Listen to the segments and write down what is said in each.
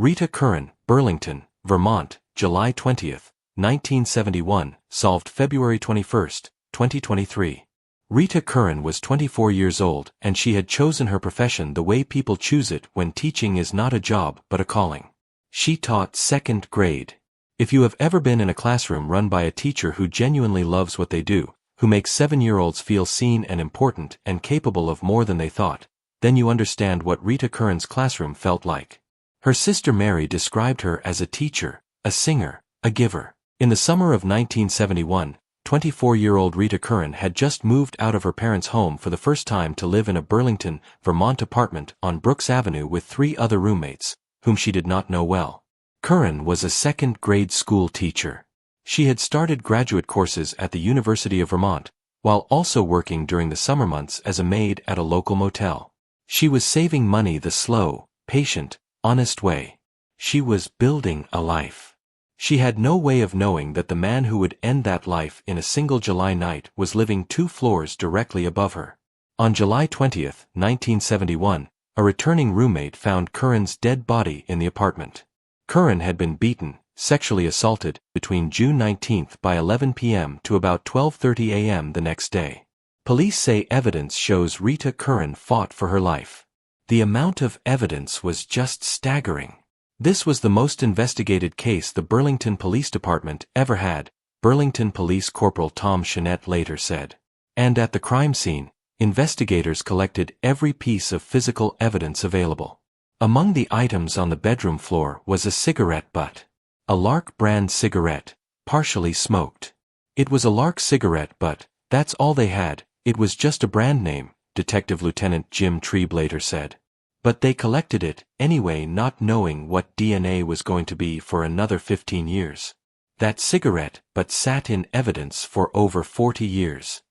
Rita Curran, Burlington, Vermont, July 20, 1971, solved February 21, 2023. Rita Curran was 24 years old, and she had chosen her profession the way people choose it when teaching is not a job but a calling. She taught second grade. If you have ever been in a classroom run by a teacher who genuinely loves what they do, who makes 7-year-olds feel seen and important and capable of more than they thought, then you understand what Rita Curran's classroom felt like. Her sister Mary described her as a teacher, a singer, a giver. In the summer of 1971, 24-year-old Rita Curran had just moved out of her parents' home for the first time to live in a Burlington, Vermont apartment on Brooks Avenue with 3 other roommates, whom she did not know well. Curran was a second-grade school teacher. She had started graduate courses at the University of Vermont, while also working during the summer months as a maid at a local motel. She was saving money the slow, patient, honest way. She was building a life. She had no way of knowing that the man who would end that life in a single July night was living 2 floors directly above her. On July 20, 1971, a returning roommate found Curran's dead body in the apartment. Curran had been beaten, sexually assaulted, between June 19 by 11 p.m. to about 12:30 a.m. the next day. Police say evidence shows Rita Curran fought for her life. The amount of evidence was just staggering. This was the most investigated case the Burlington Police Department ever had, Burlington Police Corporal Tom Chenette later said. And at the crime scene, investigators collected every piece of physical evidence available. Among the items on the bedroom floor was a cigarette butt. A Lark brand cigarette, partially smoked. It was a Lark cigarette butt, that's all they had, it was just a brand name, Detective Lieutenant Jim Trebe later said. But they collected it, anyway, not knowing what DNA was going to be for another 15 years. That cigarette butt sat in evidence for over 40 years.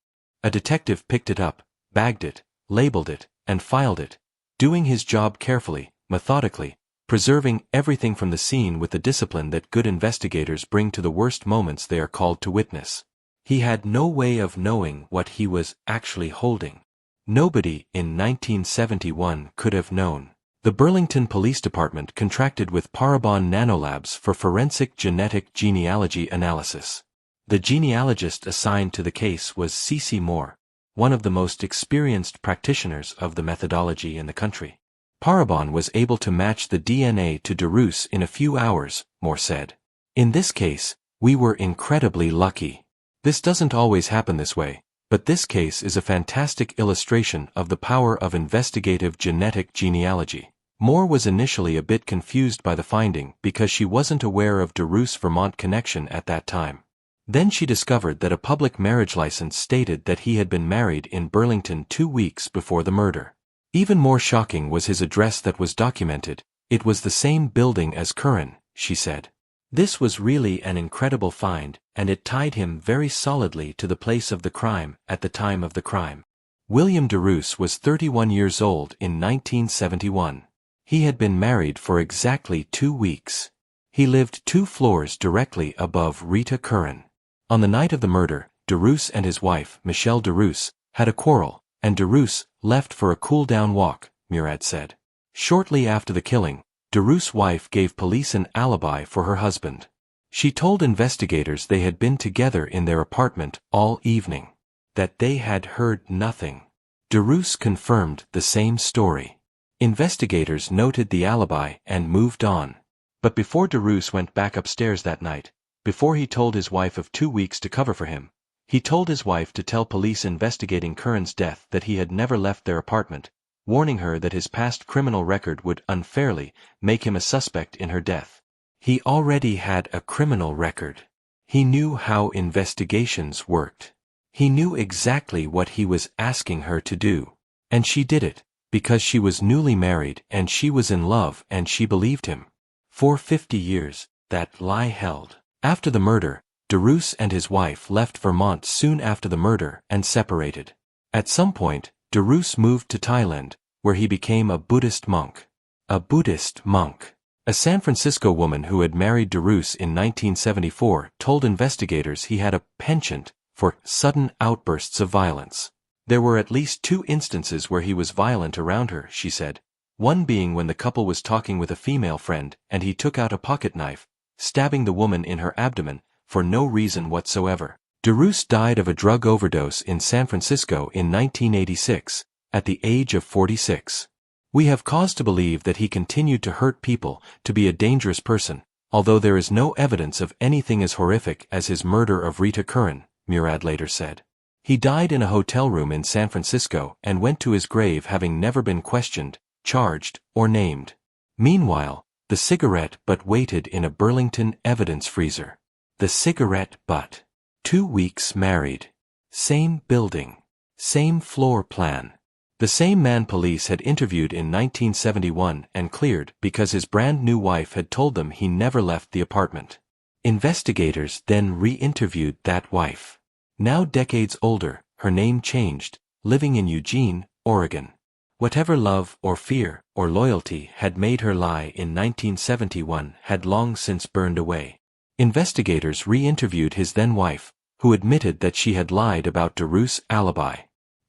A detective picked it up, bagged it, labeled it, and filed it, doing his job carefully, methodically, preserving everything from the scene with the discipline that good investigators bring to the worst moments they are called to witness. He had no way of knowing what he was actually holding. Nobody in 1971 could have known. The Burlington Police Department contracted with Parabon Nanolabs for forensic genetic genealogy analysis. The genealogist assigned to the case was C.C. Moore, one of the most experienced practitioners of the methodology in the country. Parabon was able to match the DNA to DeRusse in a few hours, Moore said. In this case, we were incredibly lucky. This doesn't always happen this way, but this case is a fantastic illustration of the power of investigative genetic genealogy. Moore was initially a bit confused by the finding because she wasn't aware of DeRusse Vermont connection at that time. Then she discovered that a public marriage license stated that he had been married in Burlington 2 weeks before the murder. Even more shocking was his address that was documented. It was the same building as Curran, she said. This was really an incredible find, and it tied him very solidly to the place of the crime at the time of the crime. William DeRusse was 31 years old in 1971. He had been married for exactly 2 weeks. He lived 2 floors directly above Rita Curran. On the night of the murder, DeRusse and his wife, Michelle DeRusse, had a quarrel, and DeRusse left for a cool-down walk, Murad said. Shortly after the killing, DeRusse's wife gave police an alibi for her husband. She told investigators they had been together in their apartment all evening, that they had heard nothing. DeRusse confirmed the same story. Investigators noted the alibi and moved on. But before DeRusse went back upstairs that night, before he told his wife of 2 weeks to cover for him, he told his wife to tell police investigating Curran's death that he had never left their apartment, warning her that his past criminal record would unfairly make him a suspect in her death. He already had a criminal record. He knew how investigations worked. He knew exactly what he was asking her to do. And she did it, because she was newly married and she was in love and she believed him. For 50 years, that lie held. After the murder, DeRusse and his wife left Vermont soon after the murder and separated. At some point, DeRusse moved to Thailand, where he became a Buddhist monk. A Buddhist monk. A San Francisco woman who had married DeRusse in 1974 told investigators he had a penchant for sudden outbursts of violence. There were at least 2 instances where he was violent around her, she said. One being when the couple was talking with a female friend and he took out a pocket knife, stabbing the woman in her abdomen, for no reason whatsoever. DeRoos died of a drug overdose in San Francisco in 1986, at the age of 46. We have cause to believe that he continued to hurt people, to be a dangerous person, although there is no evidence of anything as horrific as his murder of Rita Curran, Murad later said. He died in a hotel room in San Francisco and went to his grave having never been questioned, charged, or named. Meanwhile, the cigarette butt waited in a Burlington evidence freezer. The cigarette butt. 2 weeks married. Same building. Same floor plan. The same man police had interviewed in 1971 and cleared because his brand new wife had told them he never left the apartment. Investigators then re-interviewed that wife. Now decades older, her name changed, living in Eugene, Oregon. Whatever love or fear or loyalty had made her lie in 1971 had long since burned away. Investigators re-interviewed his then-wife, who admitted that she had lied about DeRoos' alibi.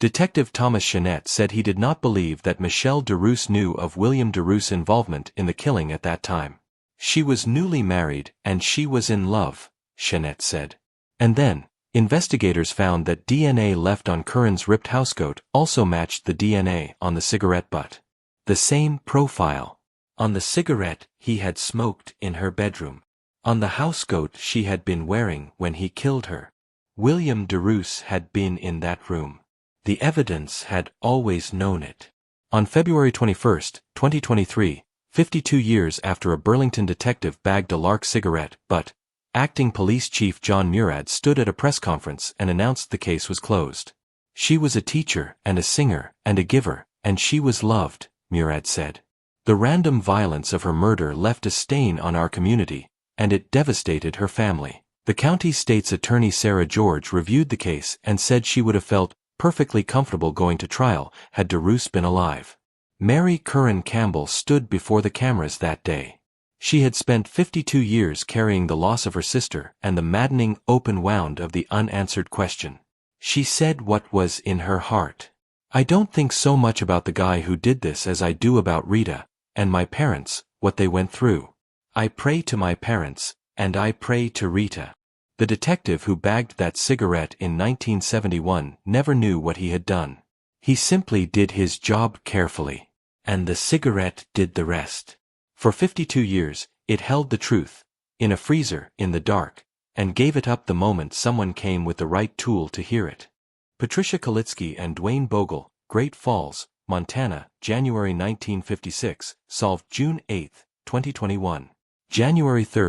Detective Thomas Chenette said he did not believe that Michelle DeRoos knew of William DeRoos' involvement in the killing at that time. She was newly married and she was in love, Chenette said. And then, investigators found that DNA left on Curran's ripped housecoat also matched the DNA on the cigarette butt. The same profile. On the cigarette he had smoked in her bedroom. On the housecoat she had been wearing when he killed her. William DeRoos had been in that room. The evidence had always known it. On February 21, 2023, 52 years after a Burlington detective bagged a Lark cigarette butt, Acting Police Chief John Murad stood at a press conference and announced the case was closed. She was a teacher and a singer and a giver, and she was loved, Murad said. The random violence of her murder left a stain on our community, and it devastated her family. The county state's attorney Sarah George reviewed the case and said she would have felt perfectly comfortable going to trial had DeRoos been alive. Mary Curran Campbell stood before the cameras that day. She had spent 52 years carrying the loss of her sister and the maddening open wound of the unanswered question. She said what was in her heart. I don't think so much about the guy who did this as I do about Rita, and my parents, what they went through. I pray to my parents, and I pray to Rita. The detective who bagged that cigarette in 1971 never knew what he had done. He simply did his job carefully. And the cigarette did the rest. For 52 years, it held the truth, in a freezer, in the dark, and gave it up the moment someone came with the right tool to hear it. Patricia Kalitsky and Dwayne Bogle, Great Falls, Montana, January 1956, solved June 8, 2021. January 3,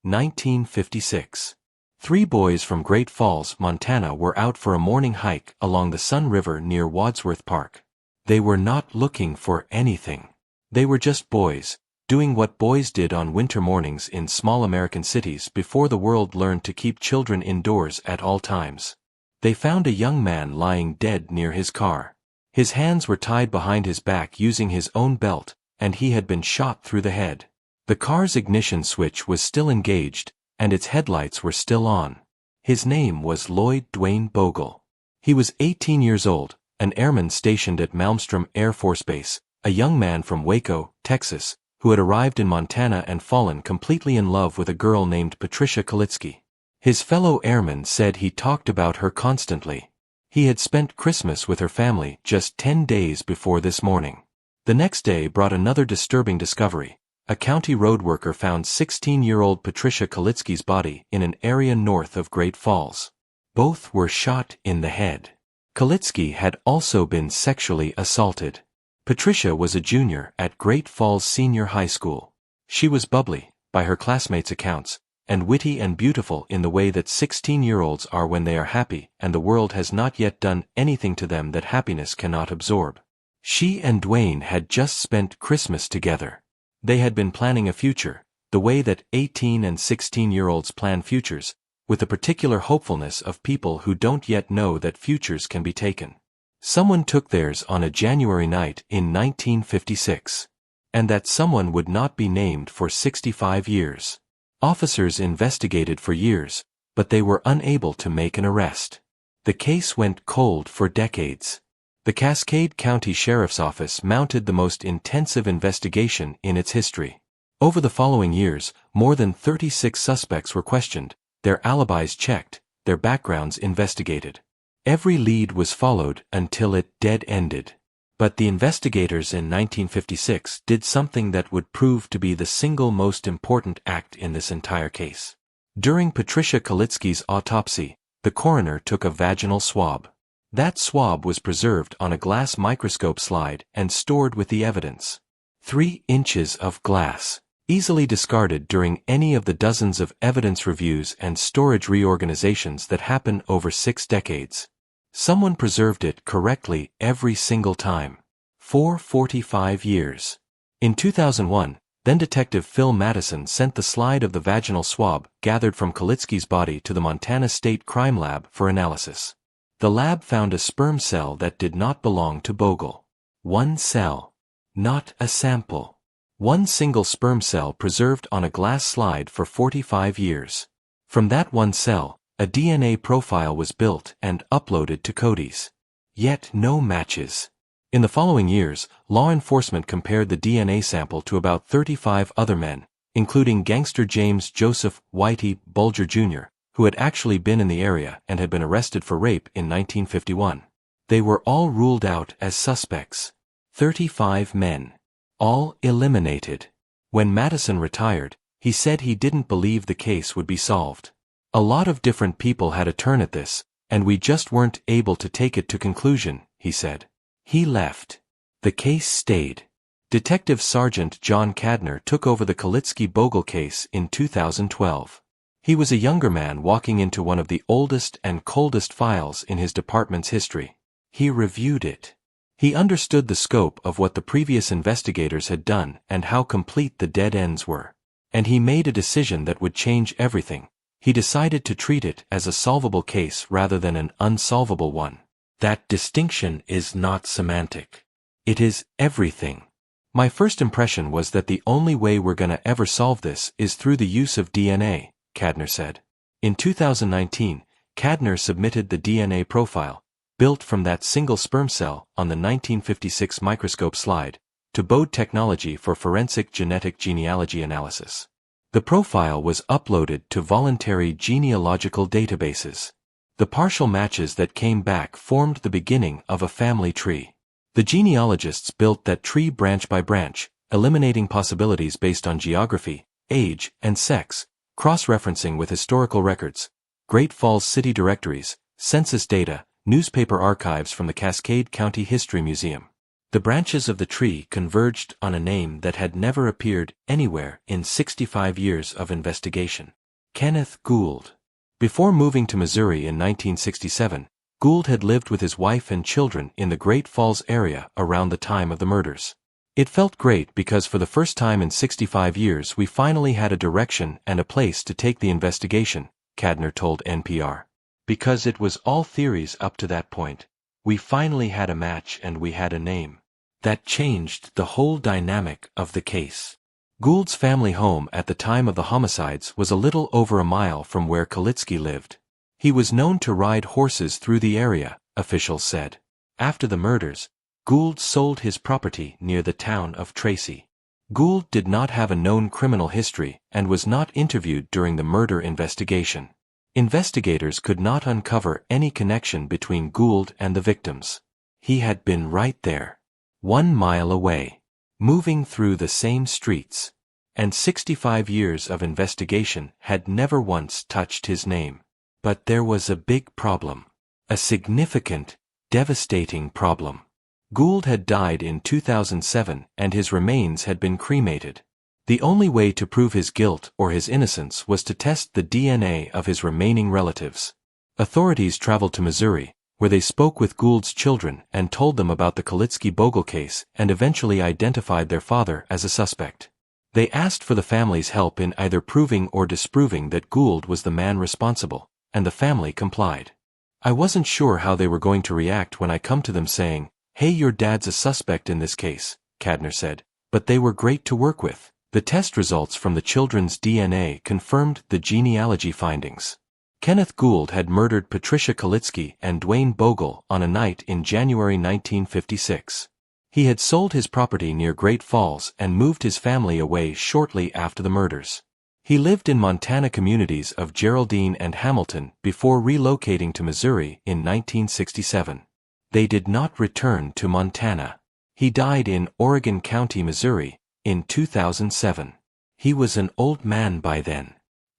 1956. 3 boys from Great Falls, Montana were out for a morning hike along the Sun River near Wadsworth Park. They were not looking for anything. They were just boys, doing what boys did on winter mornings in small American cities before the world learned to keep children indoors at all times. They found a young man lying dead near his car. His hands were tied behind his back using his own belt, and he had been shot through the head. The car's ignition switch was still engaged, and its headlights were still on. His name was Lloyd Dwayne Bogle. He was 18 years old, an airman stationed at Malmstrom Air Force Base, a young man from Waco, Texas, who had arrived in Montana and fallen completely in love with a girl named Patricia Kalitsky. His fellow airmen said he talked about her constantly. He had spent Christmas with her family just 10 days before this morning. The next day brought another disturbing discovery. A county road worker found 16-year-old Patricia Kalitsky's body in an area north of Great Falls. Both were shot in the head. Kalitsky had also been sexually assaulted. Patricia was a junior at Great Falls Senior High School. She was bubbly, by her classmates' accounts, and witty and beautiful in the way that 16-year-olds are when they are happy and the world has not yet done anything to them that happiness cannot absorb. She and Dwayne had just spent Christmas together. They had been planning a future, the way that 18 and 16-year-olds plan futures, with the particular hopefulness of people who don't yet know that futures can be taken. Someone took theirs on a January night in 1956. And that someone would not be named for 65 years. Officers investigated for years, but they were unable to make an arrest. The case went cold for decades. The Cascade County Sheriff's Office mounted the most intensive investigation in its history. Over the following years, more than 36 suspects were questioned, their alibis checked, their backgrounds investigated. Every lead was followed until it dead-ended. But the investigators in 1956 did something that would prove to be the single most important act in this entire case. During Patricia Kalitsky's autopsy, the coroner took a vaginal swab. That swab was preserved on a glass microscope slide and stored with the evidence. 3 inches of glass, easily discarded during any of the dozens of evidence reviews and storage reorganizations that happen over 6 decades. Someone preserved it correctly every single time. For 45 years. In 2001, then-Detective Phil Madison sent the slide of the vaginal swab gathered from Kalitsky's body to the Montana State Crime Lab for analysis. The lab found a sperm cell that did not belong to Bogle. 1 cell. Not a sample. 1 single sperm cell preserved on a glass slide for 45 years. From that 1 cell, a DNA profile was built and uploaded to Cody's. Yet no matches. In the following years, law enforcement compared the DNA sample to about 35 other men, including gangster James Joseph Whitey Bulger Jr., who had actually been in the area and had been arrested for rape in 1951. They were all ruled out as suspects. 35 men. All eliminated. When Madison retired, he said he didn't believe the case would be solved. A lot of different people had a turn at this, and we just weren't able to take it to conclusion, he said. He left. The case stayed. Detective Sergeant John Cadner took over the Kalitsky-Bogle case in 2012. He was a younger man walking into one of the oldest and coldest files in his department's history. He reviewed it. He understood the scope of what the previous investigators had done and how complete the dead ends were. And he made a decision that would change everything. He decided to treat it as a solvable case rather than an unsolvable one. That distinction is not semantic. It is everything. My first impression was that the only way we're gonna ever solve this is through the use of DNA, Cadner said. In 2019, Cadner submitted the DNA profile, built from that single sperm cell on the 1956 microscope slide, to Bode Technology for forensic genetic genealogy analysis. The profile was uploaded to voluntary genealogical databases. The partial matches that came back formed the beginning of a family tree. The genealogists built that tree branch by branch, eliminating possibilities based on geography, age, and sex, cross-referencing with historical records, Great Falls city directories, census data, newspaper archives from the Cascade County History Museum. The branches of the tree converged on a name that had never appeared anywhere in 65 years of investigation. Kenneth Gould. Before moving to Missouri in 1967, Gould had lived with his wife and children in the Great Falls area around the time of the murders. It felt great because for the first time in 65 years we finally had a direction and a place to take the investigation, Cadner told NPR. Because it was all theories up to that point. We finally had a match and we had a name. That changed the whole dynamic of the case. Gould's family home at the time of the homicides was a little over a mile from where Kalitsky lived. He was known to ride horses through the area, officials said. After the murders, Gould sold his property near the town of Tracy. Gould did not have a known criminal history and was not interviewed during the murder investigation. Investigators could not uncover any connection between Gould and the victims. He had been right there. 1 mile away. Moving through the same streets. And 65 years of investigation had never once touched his name. But there was a big problem. A significant, devastating problem. Gould had died in 2007 and his remains had been cremated. The only way to prove his guilt or his innocence was to test the DNA of his remaining relatives. Authorities traveled to Missouri, where they spoke with Gould's children and told them about the Kalitsky-Bogle case and eventually identified their father as a suspect. They asked for the family's help in either proving or disproving that Gould was the man responsible, and the family complied. I wasn't sure how they were going to react when I come to them saying, "Hey, your dad's a suspect in this case," Cadner said, but they were great to work with. The test results from the children's DNA confirmed the genealogy findings. Kenneth Gould had murdered Patricia Kalitsky and Dwayne Bogle on a night in January 1956. He had sold his property near Great Falls and moved his family away shortly after the murders. He lived in Montana communities of Geraldine and Hamilton before relocating to Missouri in 1967. They did not return to Montana. He died in Oregon County, Missouri, in 2007. He was an old man by then.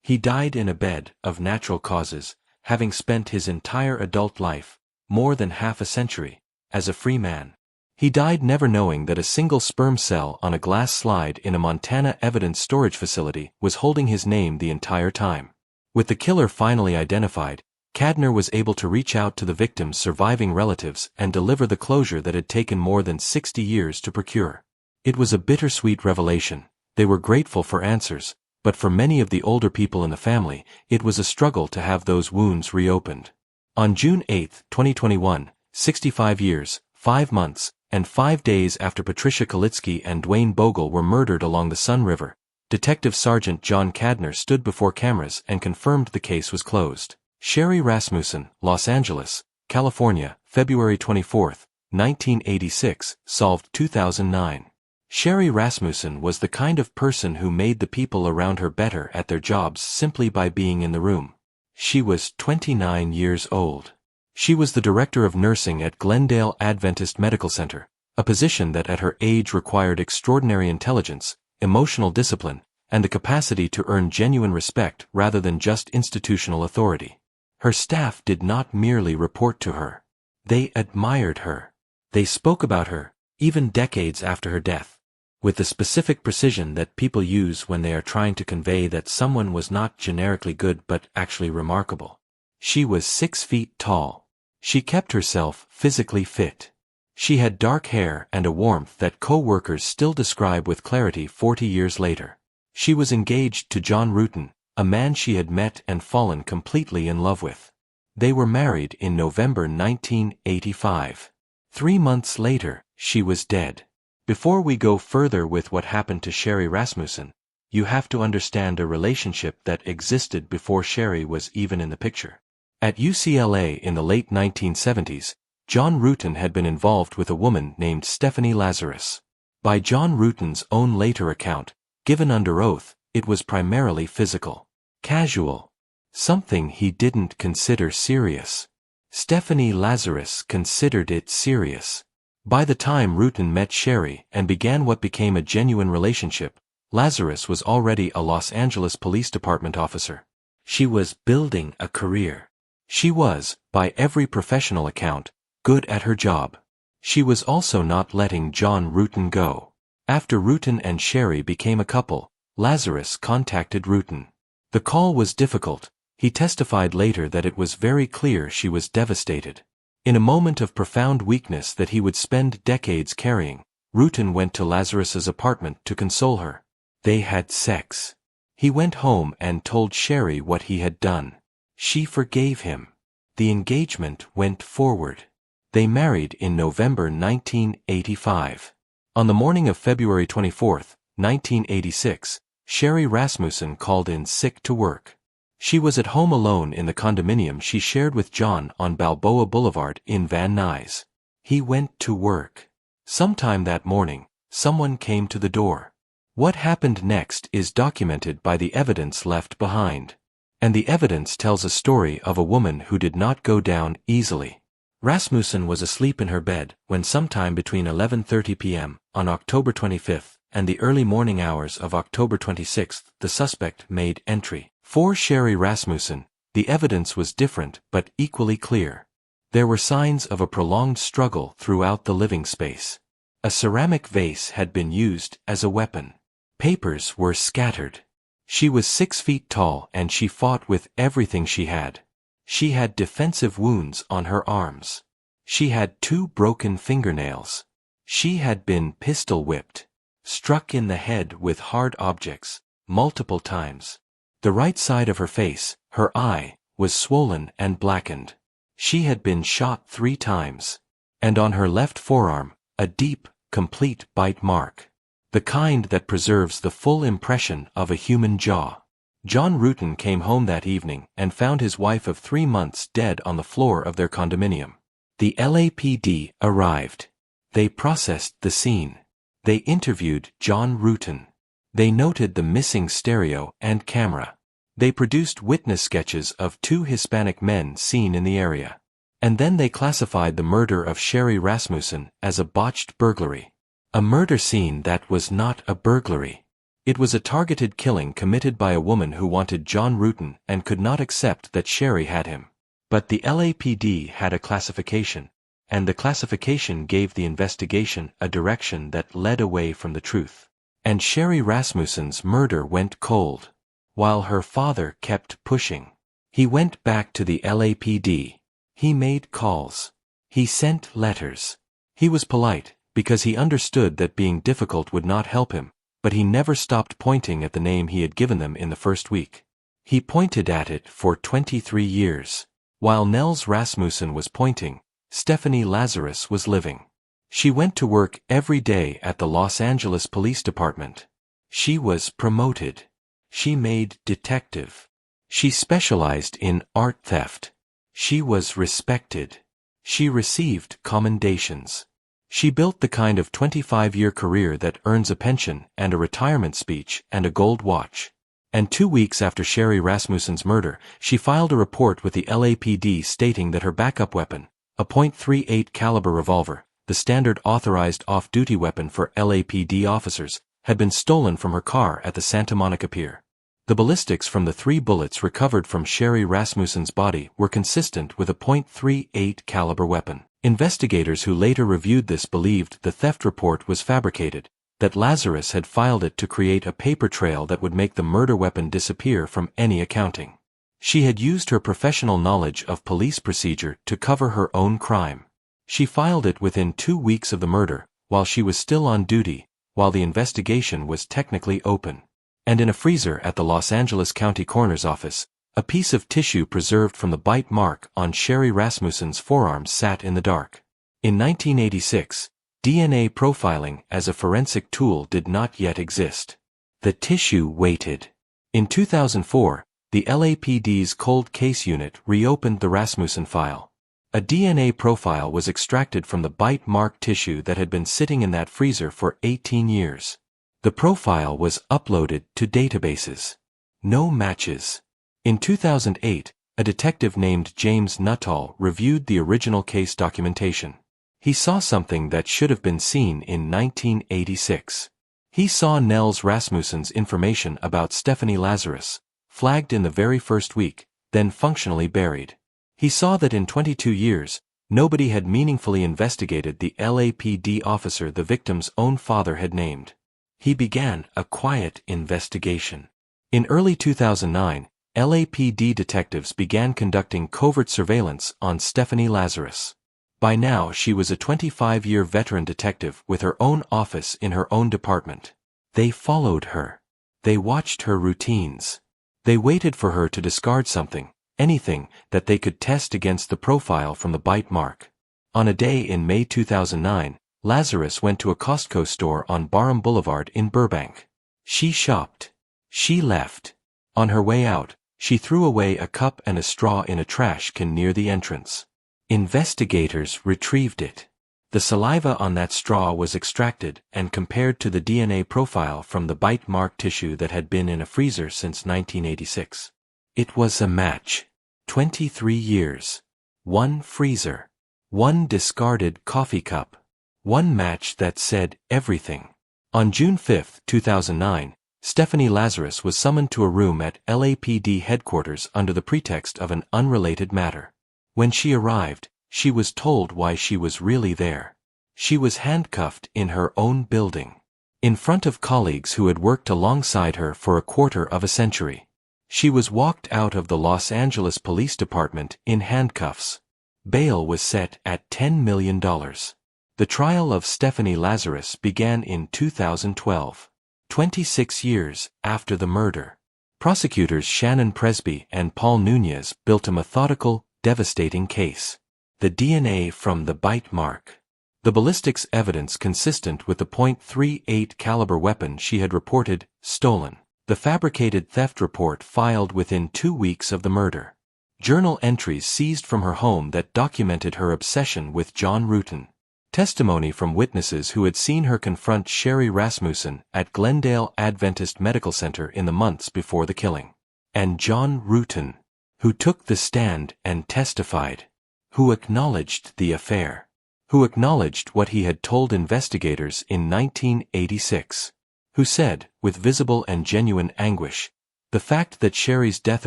He died in a bed of natural causes, having spent his entire adult life, more than half a century, as a free man. He died never knowing that a single sperm cell on a glass slide in a Montana evidence storage facility was holding his name the entire time. With the killer finally identified, Cadner was able to reach out to the victim's surviving relatives and deliver the closure that had taken more than 60 years to procure. It was a bittersweet revelation. They were grateful for answers, but for many of the older people in the family, it was a struggle to have those wounds reopened. On June 8, 2021, 65 years, 5 months, and 5 days after Patricia Kalitsky and Dwayne Bogle were murdered along the Sun River, Detective Sergeant John Cadner stood before cameras and confirmed the case was closed. Sherry Rasmussen, Los Angeles, California, February 24, 1986, solved 2009. Sherry Rasmussen was the kind of person who made the people around her better at their jobs simply by being in the room. She was 29 years old. She was the director of nursing at Glendale Adventist Medical Center, a position that at her age required extraordinary intelligence, emotional discipline, and the capacity to earn genuine respect rather than just institutional authority. Her staff did not merely report to her. They admired her. They spoke about her, even decades after her death, with the specific precision that people use when they are trying to convey that someone was not generically good but actually remarkable. She was 6 feet tall. She kept herself physically fit. She had dark hair and a warmth that co-workers still describe with clarity 40 years later. She was engaged to John Rutan, a man she had met and fallen completely in love with. They were married in November 1985. 3 months later, she was dead. Before we go further with what happened to Sherry Rasmussen, you have to understand a relationship that existed before Sherry was even in the picture. At UCLA in the late 1970s, John Rutan had been involved with a woman named Stephanie Lazarus. By John Rutan's own later account, given under oath, it was primarily physical. Casual. Something he didn't consider serious. Stephanie Lazarus considered it serious. By the time Rutan met Sherry and began what became a genuine relationship, Lazarus was already a Los Angeles Police Department officer. She was building a career. She was, by every professional account, good at her job. She was also not letting John Rutan go. After Rutan and Sherry became a couple, Lazarus contacted Rutan. The call was difficult. He testified later that it was very clear she was devastated. In a moment of profound weakness that he would spend decades carrying, Rutan went to Lazarus's apartment to console her. They had sex. He went home and told Sherry what he had done. She forgave him. The engagement went forward. They married in November 1985. On the morning of February 24, 1986, Sherry Rasmussen called in sick to work. She was at home alone in the condominium she shared with John on Balboa Boulevard in Van Nuys. He went to work. Sometime that morning, someone came to the door. What happened next is documented by the evidence left behind. And the evidence tells a story of a woman who did not go down easily. Rasmussen was asleep in her bed when sometime between 11:30 p.m. on October 25th and the early morning hours of October 26th, the suspect made entry. For Sherry Rasmussen, the evidence was different but equally clear. There were signs of a prolonged struggle throughout the living space. A ceramic vase had been used as a weapon. Papers were scattered. She was 6 feet tall and she fought with everything she had. She had defensive wounds on her arms. She had 2 broken fingernails. She had been pistol whipped, struck in the head with hard objects, multiple times. The right side of her face, her eye, was swollen and blackened. She had been shot 3 times. And on her left forearm, a deep, complete bite mark. The kind that preserves the full impression of a human jaw. John Rutan came home that evening and found his wife of 3 months dead on the floor of their condominium. The LAPD arrived. They processed the scene. They interviewed John Rutan. They noted the missing stereo and camera. They produced witness sketches of 2 Hispanic men seen in the area. And then they classified the murder of Sherry Rasmussen as a botched burglary. A murder scene that was not a burglary. It was a targeted killing committed by a woman who wanted John Rutan and could not accept that Sherry had him. But the LAPD had a classification, and the classification gave the investigation a direction that led away from the truth. And Sherry Rasmussen's murder went cold, while her father kept pushing. He went back to the LAPD. He made calls. He sent letters. He was polite, because he understood that being difficult would not help him, but he never stopped pointing at the name he had given them in the first week. He pointed at it for 23 years. While Nels Rasmussen was pointing, Stephanie Lazarus was living. She went to work every day at the Los Angeles Police Department. She was promoted. She made detective. She specialized in art theft. She was respected. She received commendations. She built the kind of 25-year career that earns a pension and a retirement speech and a gold watch. And 2 weeks after Sherry Rasmussen's murder, she filed a report with the LAPD stating that her backup weapon, a .38 caliber revolver, the standard authorized off-duty weapon for LAPD officers, had been stolen from her car at the Santa Monica Pier. The ballistics from the 3 bullets recovered from Sherry Rasmussen's body were consistent with a .38 caliber weapon. Investigators who later reviewed this believed the theft report was fabricated, that Lazarus had filed it to create a paper trail that would make the murder weapon disappear from any accounting. She had used her professional knowledge of police procedure to cover her own crime. She filed it within 2 weeks of the murder, while she was still on duty, while the investigation was technically open. And in a freezer at the Los Angeles County Coroner's Office, a piece of tissue preserved from the bite mark on Sherry Rasmussen's forearm sat in the dark. In 1986, DNA profiling as a forensic tool did not yet exist. The tissue waited. In 2004, the LAPD's Cold Case Unit reopened the Rasmussen file. A DNA profile was extracted from the bite mark tissue that had been sitting in that freezer for 18 years. The profile was uploaded to databases. No matches. In 2008, a detective named James Nuttall reviewed the original case documentation. He saw something that should have been seen in 1986. He saw Nels Rasmussen's information about Stephanie Lazarus, flagged in the very first week, then functionally buried. He saw that in 22 years, nobody had meaningfully investigated the LAPD officer the victim's own father had named. He began a quiet investigation. In early 2009, LAPD detectives began conducting covert surveillance on Stephanie Lazarus. By now she was a 25-year veteran detective with her own office in her own department. They followed her. They watched her routines. They waited for her to discard something, anything, that they could test against the profile from the bite mark. On a day in May 2009, Lazarus went to a Costco store on Barham Boulevard in Burbank. She shopped. She left. On her way out, she threw away a cup and a straw in a trash can near the entrance. Investigators retrieved it. The saliva on that straw was extracted and compared to the DNA profile from the bite mark tissue that had been in a freezer since 1986. It was a match. 23 years. 1 freezer. 1 discarded coffee cup. 1 match that said everything. On June 5, 2009, Stephanie Lazarus was summoned to a room at LAPD headquarters under the pretext of an unrelated matter. When she arrived, she was told why she was really there. She was handcuffed in her own building, in front of colleagues who had worked alongside her for a quarter of a century. She was walked out of the Los Angeles Police Department in handcuffs. Bail was set at $10 million. The trial of Stephanie Lazarus began in 2012. 26 years after the murder. Prosecutors Shannon Presby and Paul Nunez built a methodical, devastating case. The DNA from the bite mark. The ballistics evidence consistent with the .38 caliber weapon she had reported stolen. the fabricated theft report filed within 2 weeks of the murder. Journal entries seized from her home that documented her obsession with John Ruetten. Testimony from witnesses who had seen her confront Sherry Rasmussen at Glendale Adventist Medical Center in the months before the killing. And John Ruetten, who took the stand and testified, who acknowledged the affair, who acknowledged what he had told investigators in 1986, who said, with visible and genuine anguish, "The fact that Sherry's death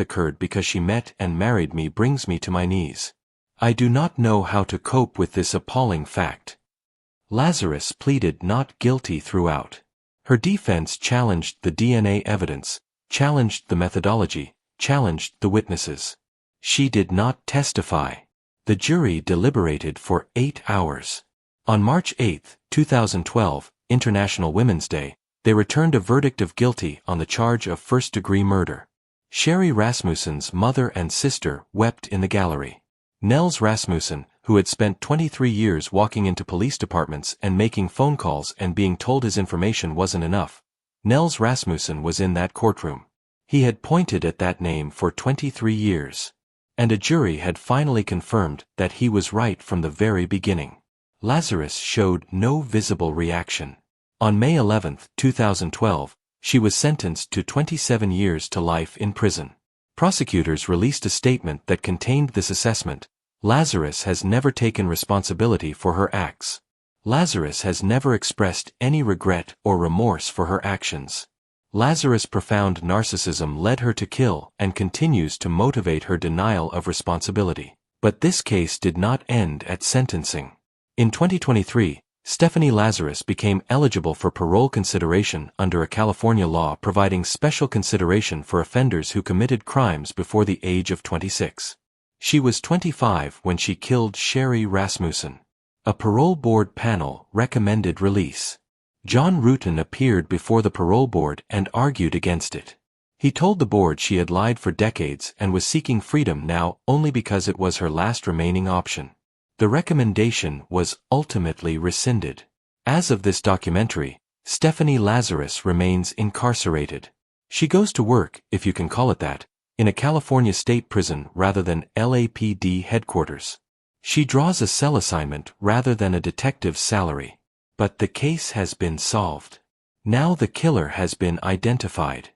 occurred because she met and married me brings me to my knees. I do not know how to cope with this appalling fact." Lazarus pleaded not guilty throughout. Her defense challenged the DNA evidence, challenged the methodology, challenged the witnesses. She did not testify. The jury deliberated for 8 hours. On March 8, 2012, International Women's Day, they returned a verdict of guilty on the charge of first-degree murder. Sherry Rasmussen's mother and sister wept in the gallery. Nels Rasmussen, who had spent 23 years walking into police departments and making phone calls and being told his information wasn't enough, Nels Rasmussen was in that courtroom. He had pointed at that name for 23 years. And a jury had finally confirmed that he was right from the very beginning. Lazarus showed no visible reaction. On May 11, 2012, she was sentenced to 27 years to life in prison. Prosecutors released a statement that contained this assessment: Lazarus has never taken responsibility for her acts. Lazarus has never expressed any regret or remorse for her actions. Lazarus' profound narcissism led her to kill and continues to motivate her denial of responsibility. But this case did not end at sentencing. In 2023, Stephanie Lazarus became eligible for parole consideration under a California law providing special consideration for offenders who committed crimes before the age of 26. She was 25 when she killed Sherry Rasmussen. A parole board panel recommended release. John Ruetten appeared before the parole board and argued against it. He told the board she had lied for decades and was seeking freedom now only because it was her last remaining option. The recommendation was ultimately rescinded. As of this documentary, Stephanie Lazarus remains incarcerated. She goes to work, if you can call it that, in a California state prison rather than LAPD headquarters. She draws a cell assignment rather than a detective's salary. But the case has been solved. Now the killer has been identified.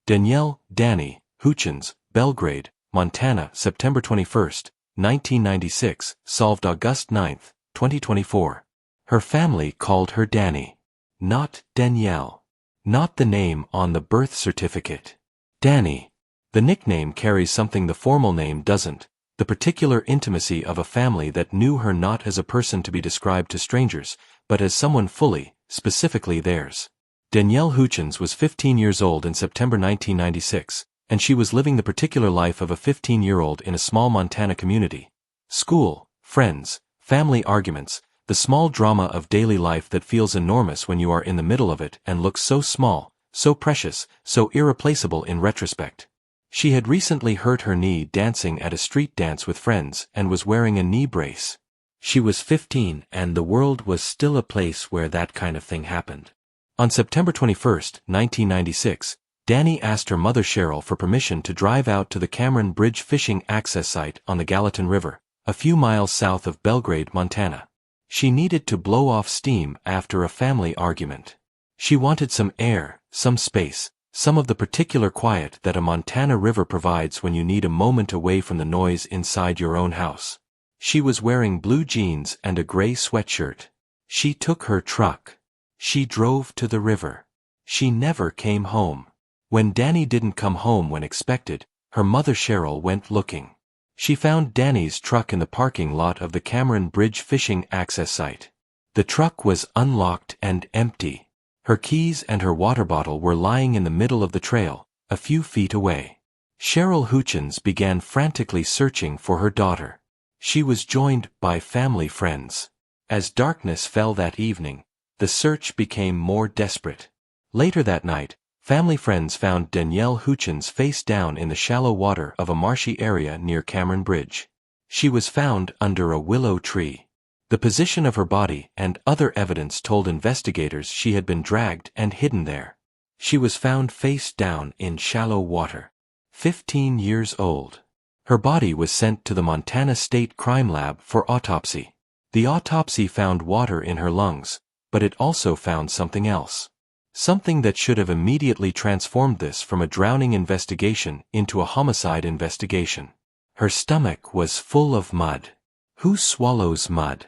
Danielle Danny Hutchins, Belgrade, Montana, September 21, 1996, solved August 9, 2024. Her family called her Danny. Not Danielle. Not the name on the birth certificate. Danny. The nickname carries something the formal name doesn't, the particular intimacy of a family that knew her not as a person to be described to strangers, but as someone fully, specifically theirs. Danielle Hutchins was 15 years old in September 1996, and she was living the particular life of a 15-year-old in a small Montana community. School, friends, family arguments, the small drama of daily life that feels enormous when you are in the middle of it and looks so small, so precious, so irreplaceable in retrospect. She had recently hurt her knee dancing at a street dance with friends and was wearing a knee brace. She was 15 and the world was still a place where that kind of thing happened. On September 21, 1996, Danny asked her mother Cheryl for permission to drive out to the Cameron Bridge fishing access site on the Gallatin River, a few miles south of Belgrade, Montana. She needed to blow off steam after a family argument. She wanted some air, some space, some of the particular quiet that a Montana river provides when you need a moment away from the noise inside your own house. She was wearing blue jeans and a gray sweatshirt. She took her truck. She drove to the river. She never came home. When Danny didn't come home when expected, her mother Cheryl went looking. She found Danny's truck in the parking lot of the Cameron Bridge fishing access site. The truck was unlocked and empty. Her keys and her water bottle were lying in the middle of the trail, a few feet away. Cheryl Hutchins began frantically searching for her daughter. She was joined by family friends. As darkness fell that evening, the search became more desperate. Later that night, family friends found Danielle Hutchins face down in the shallow water of a marshy area near Cameron Bridge. She was found under a willow tree. The position of her body and other evidence told investigators she had been dragged and hidden there. She was found face down in shallow water. 15 years old. Her body was sent to the Montana State Crime Lab for autopsy. The autopsy found water in her lungs, but it also found something else. Something that should have immediately transformed this from a drowning investigation into a homicide investigation. Her stomach was full of mud. Who swallows mud?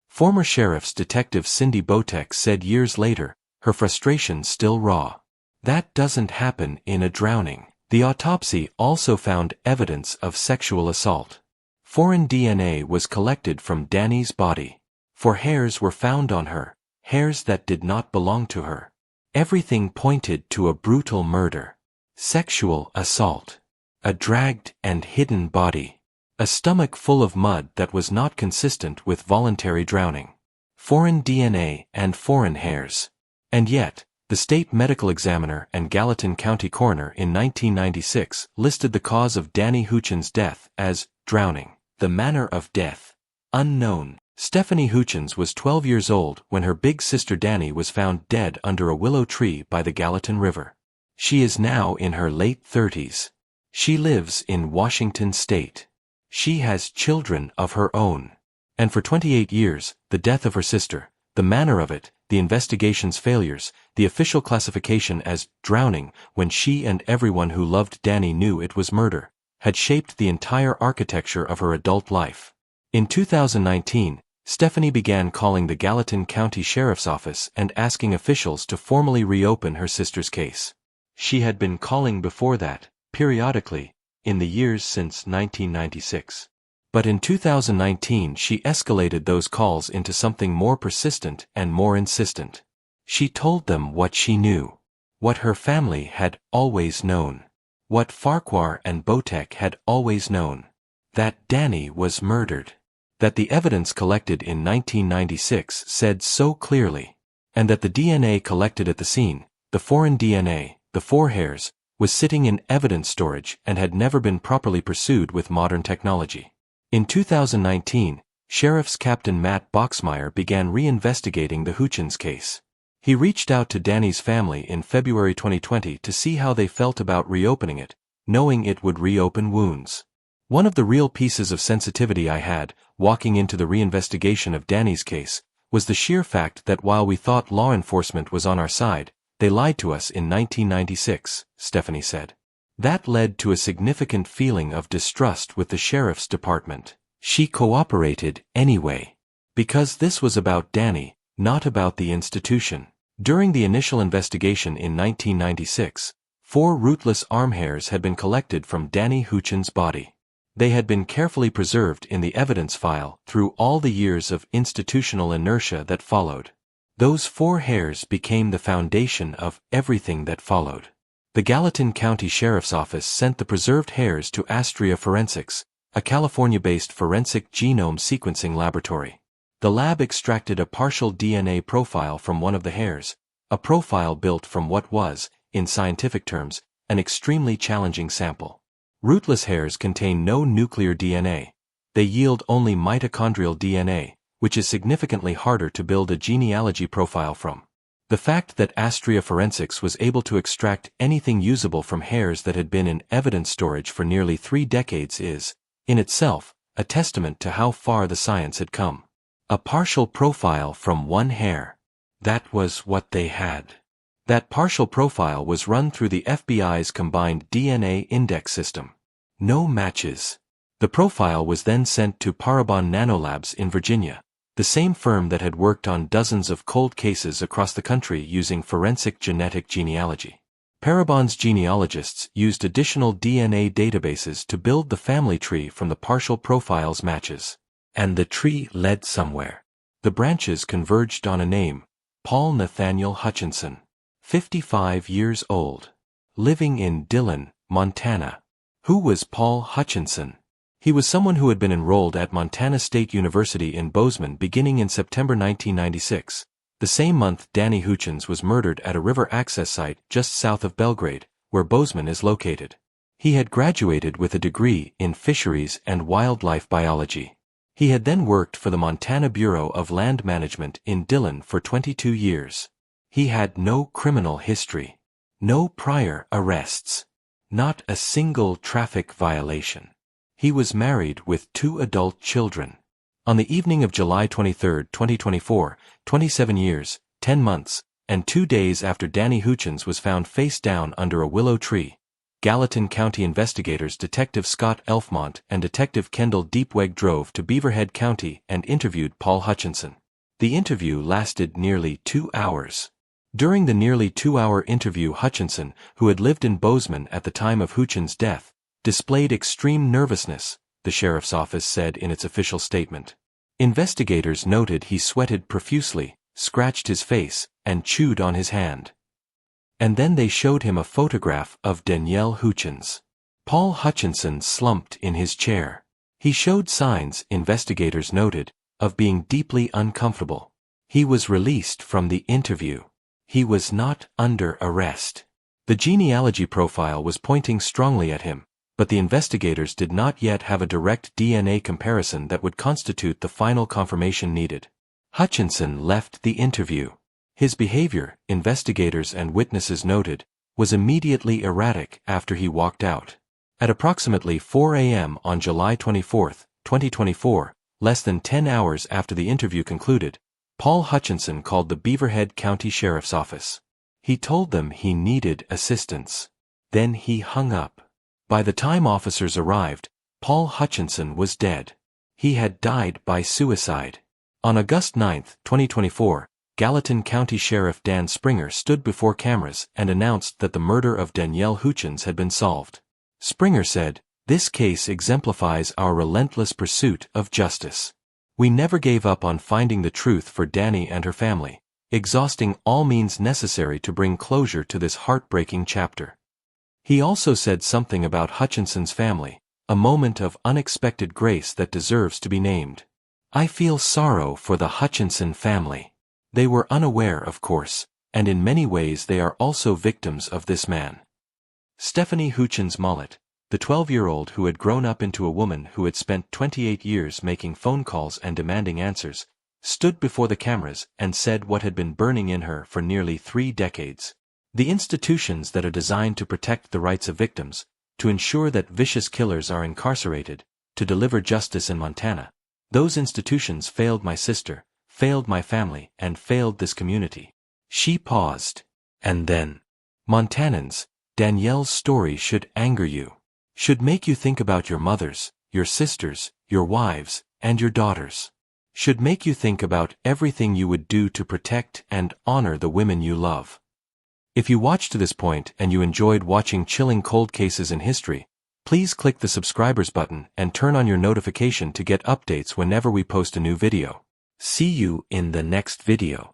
Former Sheriff's Detective Cindy Botek said years later, her frustration still raw. That doesn't happen in a drowning. The autopsy also found evidence of sexual assault. Foreign DNA was collected from Danny's body. 4 hairs were found on her, hairs that did not belong to her. Everything pointed to a brutal murder. Sexual assault. A dragged and hidden body. A stomach full of mud that was not consistent with voluntary drowning. Foreign DNA and foreign hairs. And yet, the state medical examiner and Gallatin County coroner in 1996 listed the cause of Danny Hutchins' death as drowning. The manner of death, unknown. Stephanie Hutchins was 12 years old when her big sister Danny was found dead under a willow tree by the Gallatin River. She is now in her late 30s. She lives in Washington State. She has children of her own. And for 28 years, the death of her sister, the manner of it, the investigation's failures, the official classification as drowning when she and everyone who loved Danny knew it was murder, had shaped the entire architecture of her adult life. In 2019, Stephanie began calling the Gallatin County Sheriff's Office and asking officials to formally reopen her sister's case. She had been calling before that, periodically, in the years since 1996. But in 2019 she escalated those calls into something more persistent and more insistent. She told them what she knew. What her family had always known. What Farquhar and Botek had always known. That Danny was murdered. That the evidence collected in 1996 said so clearly. And that the DNA collected at the scene, the foreign DNA, the 4 hairs, was sitting in evidence storage and had never been properly pursued with modern technology. In 2019, Sheriff's Captain Matt Boxmeyer began reinvestigating the Hutchins case. He reached out to Danny's family in February 2020 to see how they felt about reopening it, knowing it would reopen wounds. One of the real pieces of sensitivity I had, walking into the reinvestigation of Danny's case, was the sheer fact that while we thought law enforcement was on our side, they lied to us in 1996, Stephanie said. That led to a significant feeling of distrust with the sheriff's department. She cooperated anyway. Because this was about Danny, not about the institution. During the initial investigation in 1996, 4 rootless arm hairs had been collected from Danny Hutchins' body. They had been carefully preserved in the evidence file through all the years of institutional inertia that followed. Those 4 hairs became the foundation of everything that followed. The Gallatin County Sheriff's Office sent the preserved hairs to Astria Forensics, a California-based forensic genome sequencing laboratory. The lab extracted a partial DNA profile from one of the hairs, a profile built from what was, in scientific terms, an extremely challenging sample. Rootless hairs contain no nuclear DNA. They yield only mitochondrial DNA, which is significantly harder to build a genealogy profile from. The fact that Astria Forensics was able to extract anything usable from hairs that had been in evidence storage for nearly 3 decades is, in itself, a testament to how far the science had come. A partial profile from 1 hair. That was what they had. That partial profile was run through the FBI's combined DNA index system. No matches. The profile was then sent to Parabon Nanolabs in Virginia, the same firm that had worked on dozens of cold cases across the country using forensic genetic genealogy. Parabon's genealogists used additional DNA databases to build the family tree from the partial profile's matches. And the tree led somewhere. The branches converged on a name, Paul Nathaniel Hutchinson. 55 years old. Living in Dillon, Montana. Who was Paul Hutchinson? He was someone who had been enrolled at Montana State University in Bozeman beginning in September 1996, the same month Danny Hutchins was murdered at a river access site just south of Belgrade, where Bozeman is located. He had graduated with a degree in fisheries and wildlife biology. He had then worked for the Montana Bureau of Land Management in Dillon for 22 years. He had no criminal history. No prior arrests. Not a single traffic violation. He was married with 2 adult children. On the evening of July 23, 2024, 27 years, 10 months, and 2 days after Danny Hutchins was found face down under a willow tree, Gallatin County investigators Detective Scott Elfmont and Detective Kendall Deepweg drove to Beaverhead County and interviewed Paul Hutchinson. The interview lasted nearly 2 hours. During the nearly 2-hour interview, Hutchinson, who had lived in Bozeman at the time of Hutchins' death, displayed extreme nervousness, the sheriff's office said in its official statement. Investigators noted he sweated profusely, scratched his face, and chewed on his hand. And then they showed him a photograph of Danielle Hutchins. Paul Hutchinson slumped in his chair. He showed signs, investigators noted, of being deeply uncomfortable. He was released from the interview. He was not under arrest. The genealogy profile was pointing strongly at him, but the investigators did not yet have a direct DNA comparison that would constitute the final confirmation needed. Hutchinson left the interview. His behavior, investigators and witnesses noted, was immediately erratic after he walked out. At approximately 4 a.m. on July 24, 2024, less than 10 hours after the interview concluded, Paul Hutchinson called the Beaverhead County Sheriff's Office. He told them he needed assistance. Then he hung up. By the time officers arrived, Paul Hutchinson was dead. He had died by suicide. On August 9, 2024, Gallatin County Sheriff Dan Springer stood before cameras and announced that the murder of Danielle Hutchins had been solved. Springer said, "This case exemplifies our relentless pursuit of justice. We never gave up on finding the truth for Danny and her family, exhausting all means necessary to bring closure to this heartbreaking chapter." He also said something about Hutchinson's family, a moment of unexpected grace that deserves to be named. "I feel sorrow for the Hutchinson family. They were unaware, of course, and in many ways they are also victims of this man." Stephanie Hutchins Mollett, the 12-year-old who had grown up into a woman who had spent 28 years making phone calls and demanding answers, stood before the cameras and said what had been burning in her for nearly 3 decades. The institutions that are designed to protect the rights of victims, to ensure that vicious killers are incarcerated, to deliver justice in Montana, those institutions failed my sister, failed my family, and failed this community. She paused. And then, Montanans, Danielle's story should anger you. Should make you think about your mothers, your sisters, your wives, and your daughters. Should make you think about everything you would do to protect and honor the women you love. If you watched to this point and you enjoyed watching chilling cold cases in history, please click the subscribers button and turn on your notification to get updates whenever we post a new video. See you in the next video.